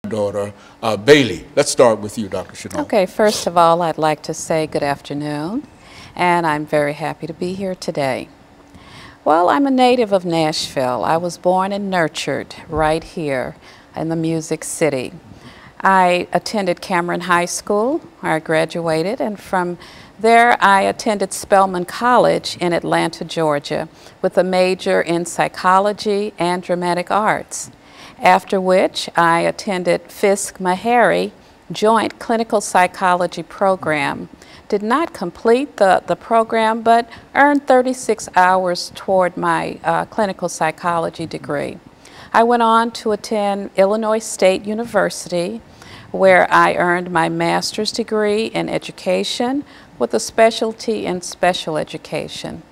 daughter, Bailey. Let's start with you, Dr. Chanel. Okay, first of all, I'd like to say good afternoon, and I'm very happy to be here today. Well, I'm a native of Nashville. I was born and nurtured right here in the Music City. I attended Cameron High School, where I graduated, and from there I attended Spelman College in Atlanta, Georgia, with a major in psychology and dramatic arts. After which I attended Fisk-Meharry Joint Clinical Psychology Program. Did not complete the program, but earned 36 hours toward my clinical psychology degree. I went on to attend Illinois State University, where I earned my master's degree in education with a specialty in special education.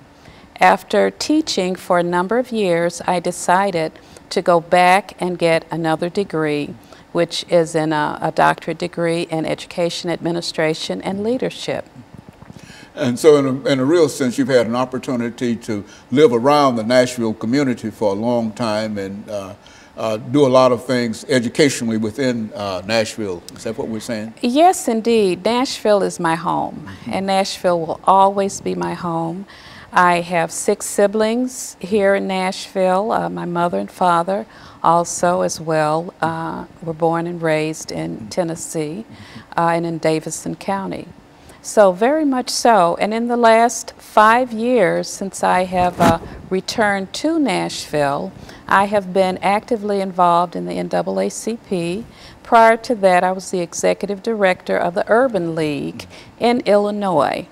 After teaching for a number of years, I decided to go back and get another degree, which is in a doctorate degree in education administration and leadership. And so in a real sense, you've had an opportunity to live around the Nashville community for a long time and do a lot of things educationally within Nashville. Is that what we're saying? Yes, indeed. Nashville is my home, and Nashville will always be my home. I have 6 siblings here in Nashville. My mother and father also as well were born and raised in Tennessee and in Davidson County. So very much so. And in the last 5 years since I have returned to Nashville, I have been actively involved in the NAACP. Prior to that, I was the executive director of the Urban League in Illinois.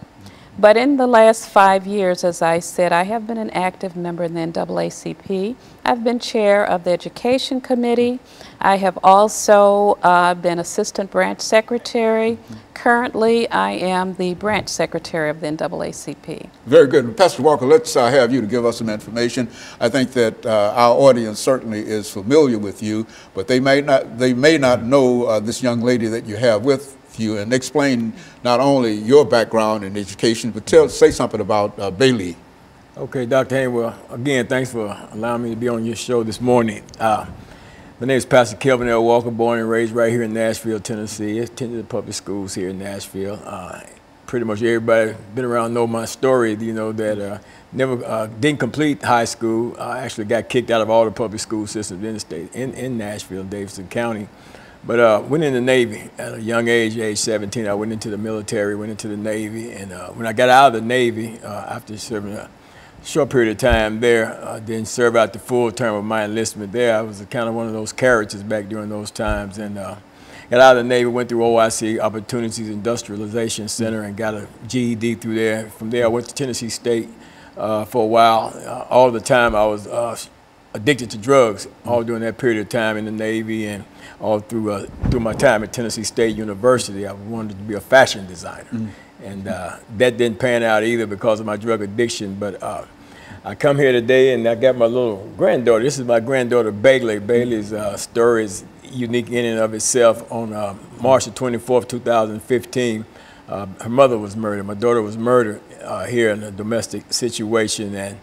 But in the last 5 years, as I said, I have been an active member in the NAACP. I've been chair of the Education Committee. I have also been assistant branch secretary. Currently, I am the branch secretary of the NAACP. Very good. Pastor Walker, let's have you to give us some information. I think that our audience certainly is familiar with you, but they may not know this young lady that you have with you, and explain not only your background in education, but say something about Bailey. Okay, Dr. Haynes, well, again, thanks for allowing me to be on your show this morning. My name is Pastor KWalker, born and raised right here in Nashville, Tennessee. I attended the public schools here in Nashville. Pretty much everybody been around know my story, you know, that never didn't complete high school. I actually got kicked out of all the public school systems in the state, in Nashville, Davidson County. But went in the Navy at a young age 17. I went into the military, went into the Navy, and when I got out of the Navy, after serving a short period of time there, then served out the full term of my enlistment there. I was kind of one of those characters back during those times, and got out of the Navy, went through OIC, Opportunities Industrialization Center, and got a GED through there. From there, I went to Tennessee State for a while. All the time I was addicted to drugs, all during that period of time in the Navy, and all through my time at Tennessee State University. I wanted to be a fashion designer, and that didn't pan out either because of my drug addiction. But I come here today, and I got my little granddaughter. This is my granddaughter, Bailey. Bailey's story is unique in and of itself. On March the 24th, 2015, her mother was murdered. My daughter was murdered here in a domestic situation, and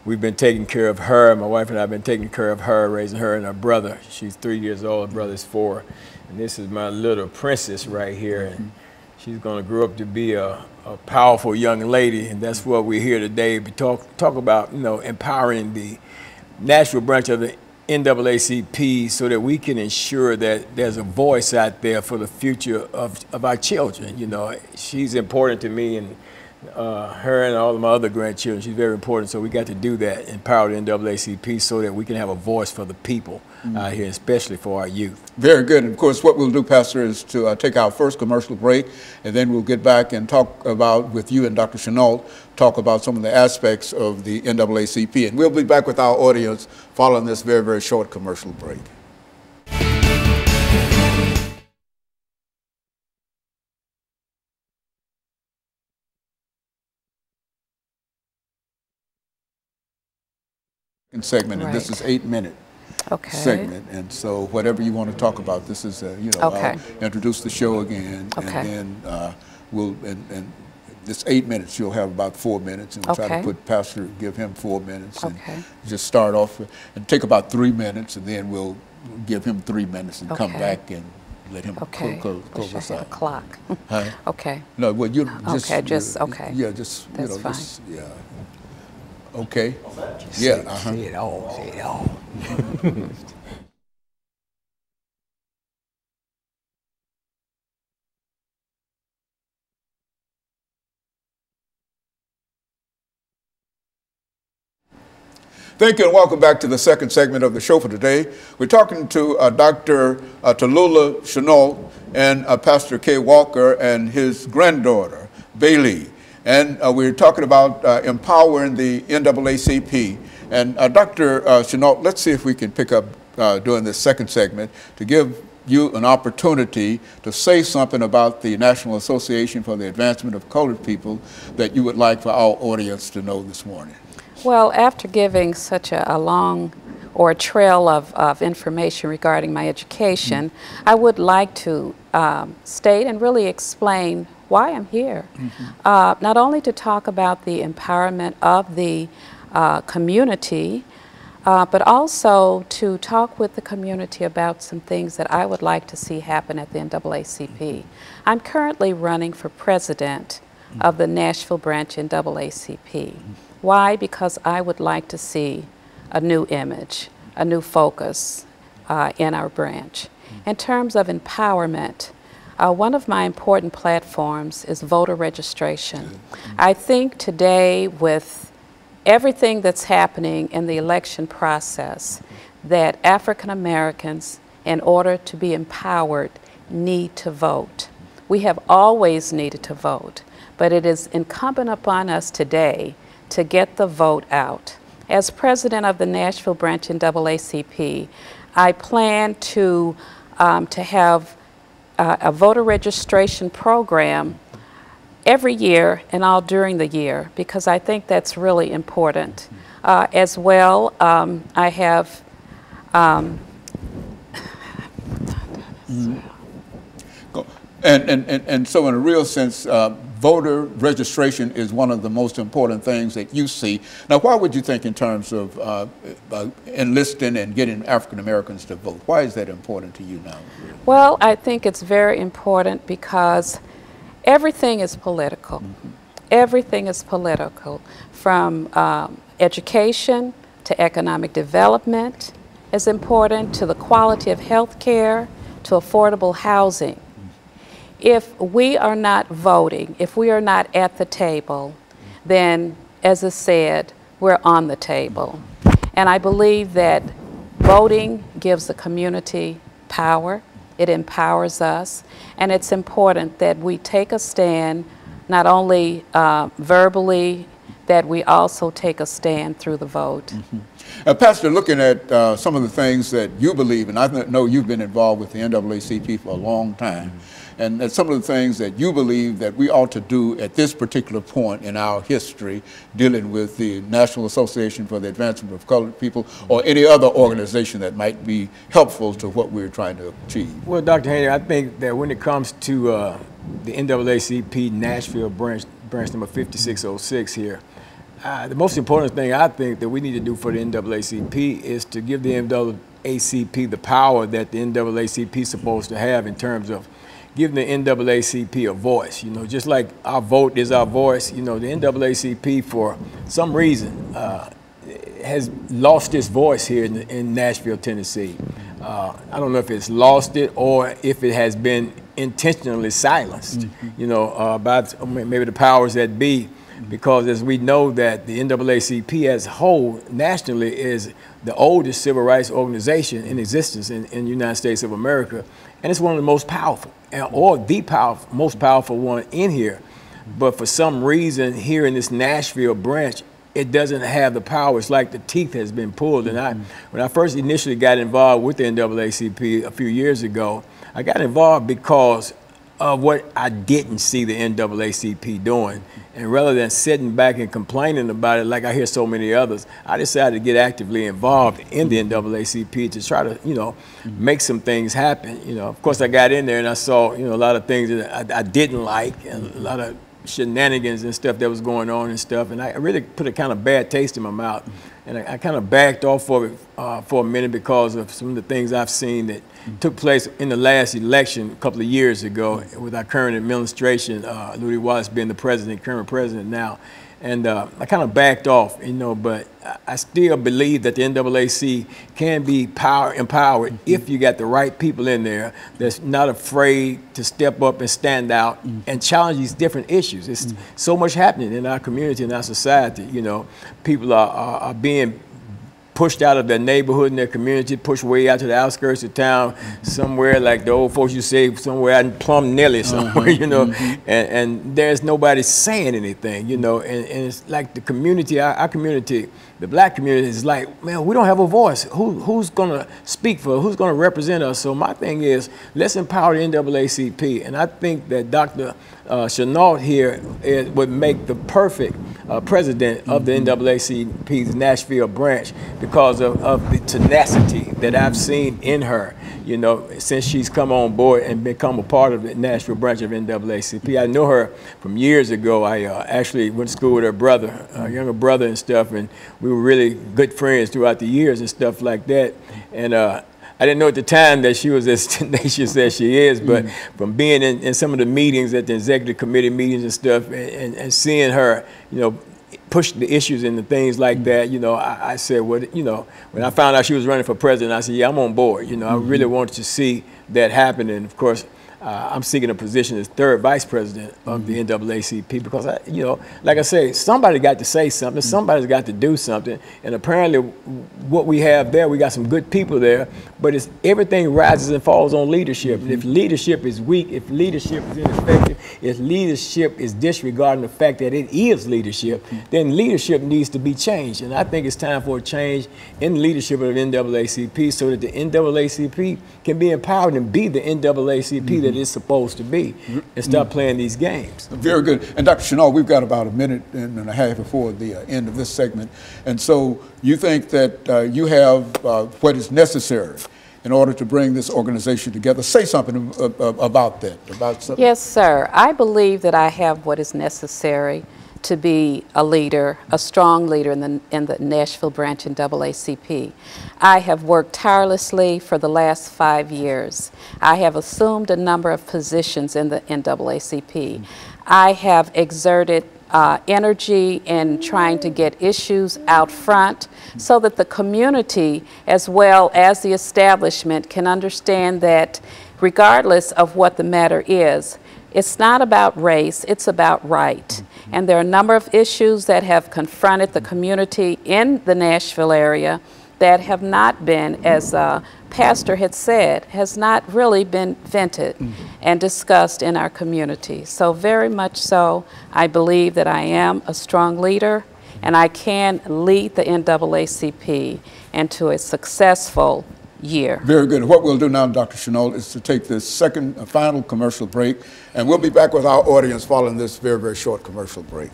we've been taking care of her. My wife and I have been taking care of her, raising her and her brother. She's 3 years old, her brother's 4. And this is my little princess right here. And she's going to grow up to be a powerful young lady. And that's what we're here today to talk about, you know, empowering the Nashville branch of the NAACP so that we can ensure that there's a voice out there for the future of our children. You know, she's important to me, and her and all of my other grandchildren, she's very important. So we got to do that, empower the NAACP so that we can have a voice for the people out here, especially for our youth. Very good. And of course, what we'll do, Pastor, is to take our first commercial break, and then we'll get back and talk about, with you and Dr. Chenault, talk about some of the aspects of the NAACP. And we'll be back with our audience following this very, very short commercial break. Segment, and this is 8-minute segment, and so whatever you want to talk about, this is you know, I'll introduce the show again, and then we'll this 8 minutes, you'll have about 4 minutes, and we'll try to put Pastor, give him 4 minutes, and just start off and take about 3 minutes, and then we'll give him 3 minutes and come back and let him close us out. A clock. Huh? Okay. No, well, you just okay. Yeah, just That's you know, fine. just yeah. Okay. Yeah. Say it all. Say it all. Thank you and welcome back to the second segment of the show for today. We're talking to Dr. Tallulah Chennault and Pastor KWalker and his granddaughter, Bailey. And we're talking about empowering the NAACP. And Dr. Chennault, let's see if we can pick up during this second segment to give you an opportunity to say something about the National Association for the Advancement of Colored People that you would like for our audience to know this morning. Well, after giving such a long or a trail of information regarding my education, I would like to state and really explain why I'm here. Not only to talk about the empowerment of the community, but also to talk with the community about some things that I would like to see happen at the NAACP. I'm currently running for president of the Nashville branch NAACP. Why? Because I would like to see a new image, a new focus in our branch. In terms of empowerment, one of my important platforms is voter registration. I think today, with everything that's happening in the election process, that African Americans, in order to be empowered, need to vote. We have always needed to vote, but it is incumbent upon us today to get the vote out. As president of the Nashville branch NAACP, I plan to have a voter registration program every year and all during the year, because I think that's really important. As well, I have And so in a real sense, voter registration is one of the most important things that you see. Now, why would you think in terms of enlisting and getting African Americans to vote? Why is that important to you now? Well, I think it's very important because everything is political. Everything is political, from education to economic development is important, to the quality of health care, to affordable housing. If we are not voting, if we are not at the table, then, as I said, we're on the table. And I believe that voting gives the community power. It empowers us. And it's important that we take a stand, not only verbally, that we also take a stand through the vote. Pastor, looking at some of the things that you believe, and I know you've been involved with the NAACP for a long time, and some of the things that you believe that we ought to do at this particular point in our history, dealing with the National Association for the Advancement of Colored People, or any other organization that might be helpful to what we're trying to achieve. Well, Dr. Haney, I think that when it comes to the NAACP Nashville branch number 5606 here, the most important thing I think that we need to do for the NAACP is to give the NAACP the power that the NAACP is supposed to have in terms of giving the NAACP a voice. You know, just like our vote is our voice, you know, the NAACP for some reason has lost its voice here in Nashville, Tennessee. I don't know if it's lost it or if it has been intentionally silenced, you know, by maybe the powers that be. Because as we know that the NAACP as a whole nationally is the oldest civil rights organization in existence in the United States of America, and it's one of the most powerful, or the most powerful one in here. But for some reason here in this Nashville branch, it doesn't have the power. It's like the teeth has been pulled. And when I first initially got involved with the NAACP a few years ago, I got involved because of what I didn't see the NAACP doing. And rather than sitting back and complaining about it like I hear so many others, I decided to get actively involved in the NAACP to try to, you know, make some things happen. You know, of course I got in there and I saw, you know, a lot of things that I didn't like, and a lot of shenanigans and stuff that was going on and stuff. And I really put a kind of bad taste in my mouth and I kind of backed off of it for a minute because of some of the things I've seen that took place in the last election a couple of years ago with our current administration, Louis Wallace being the president, current president now. And I kind of backed off, you know, but I still believe that the NAAC can be empowered if you got the right people in there that's not afraid to step up and stand out and challenge these different issues. It's so much happening in our community and our society, you know. People are being pushed out of their neighborhood and their community, pushed way out to the outskirts of town, somewhere like the old folks used to say, somewhere out in Plum Nelly somewhere, you know, and there's nobody saying anything, you know, and it's like the community, our community, the black community is like, man, we don't have a voice. Who's gonna speak for us? Who's gonna represent us? So my thing is, let's empower the NAACP, and I think that Dr. Chenault here would make the perfect president of the NAACP's Nashville branch because of the tenacity that I've seen in her, you know, since she's come on board and become a part of the Nashville branch of NAACP. I know her from years ago. I actually went to school with her brother, younger brother and stuff, and we were really good friends throughout the years and stuff like that. And I didn't know at the time that she was as tenacious as she is, but from being in some of the meetings at the executive committee meetings and stuff, and seeing her, you know, push the issues and the things like that, you know, I said, well, you know, when I found out she was running for president, I said, yeah, I'm on board. You know, I really wanted to see that happen. And of course, I'm seeking a position as third vice president of the NAACP because, you know, like I say, somebody got to say something, somebody's got to do something, and apparently what we have there, we got some good people there, but it's everything rises and falls on leadership. And if leadership is weak, if leadership is ineffective, if leadership is disregarding the fact that it is leadership, then leadership needs to be changed. And I think it's time for a change in the leadership of the NAACP so that the NAACP can be empowered and be the NAACP that it's supposed to be and stop playing these games. Very good. And Dr. Chenault, we've got about a minute and a half before the end of this segment. And so you think that you have what is necessary in order to bring this organization together. Say something about that. Yes, sir. I believe that I have what is necessary to be a leader, a strong leader in the Nashville branch in NAACP. I have worked tirelessly for the last 5 years. I have assumed a number of positions in the NAACP. I have exerted energy in trying to get issues out front so that the community as well as the establishment can understand that regardless of what the matter is, it's not about race, it's about right. And there are a number of issues that have confronted the community in the Nashville area that have not been, as Pastor had said, has not really been vented and discussed in our community. So very much so, I believe that I am a strong leader and I can lead the NAACP into a successful year. Very good. What we'll do now, Dr. Chenault, is to take this second final commercial break, and we'll be back with our audience following this very, very short commercial break.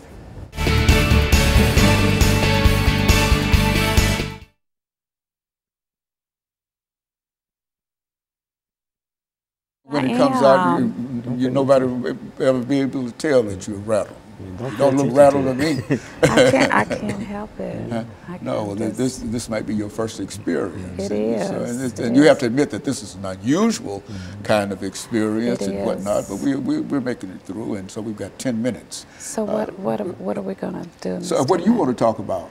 When it comes out, nobody will ever be able to tell that you're rattled. You don't look rattled to me. I can't help it. No, this might be your first experience. It is. And you have to admit that this is an unusual kind of experience and whatnot, but we're making it through, and so we've got 10 minutes. So what are we going to do? So what do you want to talk about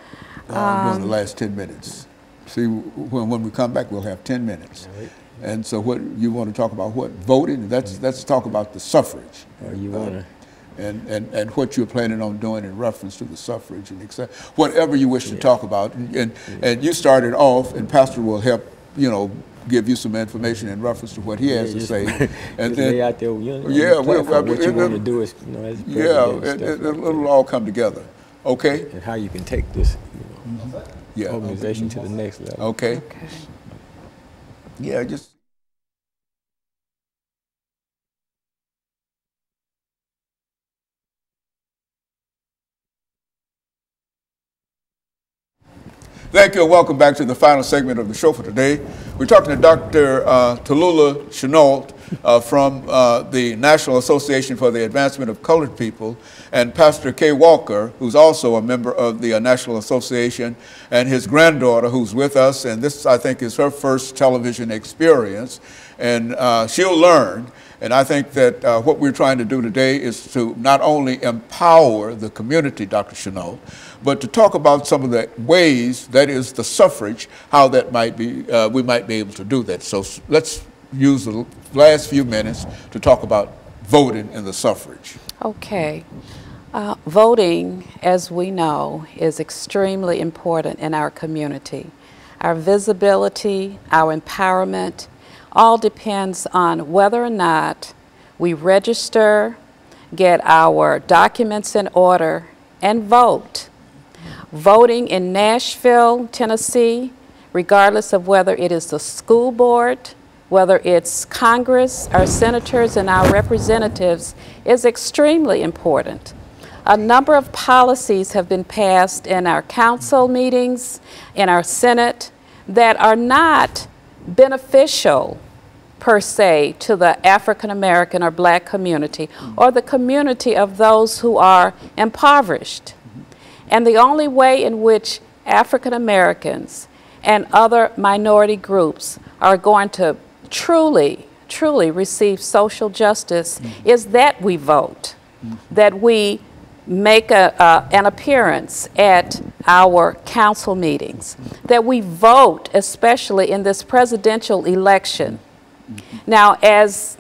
during the last 10 minutes? See, when we come back, we'll have 10 minutes. Right. And so what you want to talk about? What? Voting? Let's talk about the suffrage. You want to... And what you're planning on doing in reference to the suffrage and etc. Whatever you wish to talk about. And you started off, and Pastor will help, you know, give you some information in reference to what he has to say. And then lay out there, what you want to do is, you know, as president. It'll all come together. Okay. And how you can take this, organization to the next level. Okay. Yeah, just. Thank you and welcome back to the final segment of the show for today. We're talking to Dr. Tallulah Chenault, from the National Association for the Advancement of Colored People, and Pastor KWalker, who's also a member of the National Association, and his granddaughter who's with us, and this, I think, is her first television experience, and she'll learn. And I think that what we're trying to do today is to not only empower the community, Dr. Chenault, but to talk about some of the ways, that is the suffrage, how that might be, we might be able to do that. So let's use the last few minutes to talk about voting in the suffrage. Okay. Voting, as we know, is extremely important in our community. Our visibility, our empowerment, all depends on whether or not we register, get our documents in order, and vote. Voting in Nashville, Tennessee, regardless of whether it is the school board, whether it's Congress, our senators, and our representatives, is extremely important. A number of policies have been passed in our council meetings, in our Senate, that are not beneficial per se to the African American or black community or the community of those who are impoverished. And the only way in which African Americans and other minority groups are going to truly receive social justice is that we vote, that we make an appearance at our council meetings, that we vote, especially in this presidential election. Now, as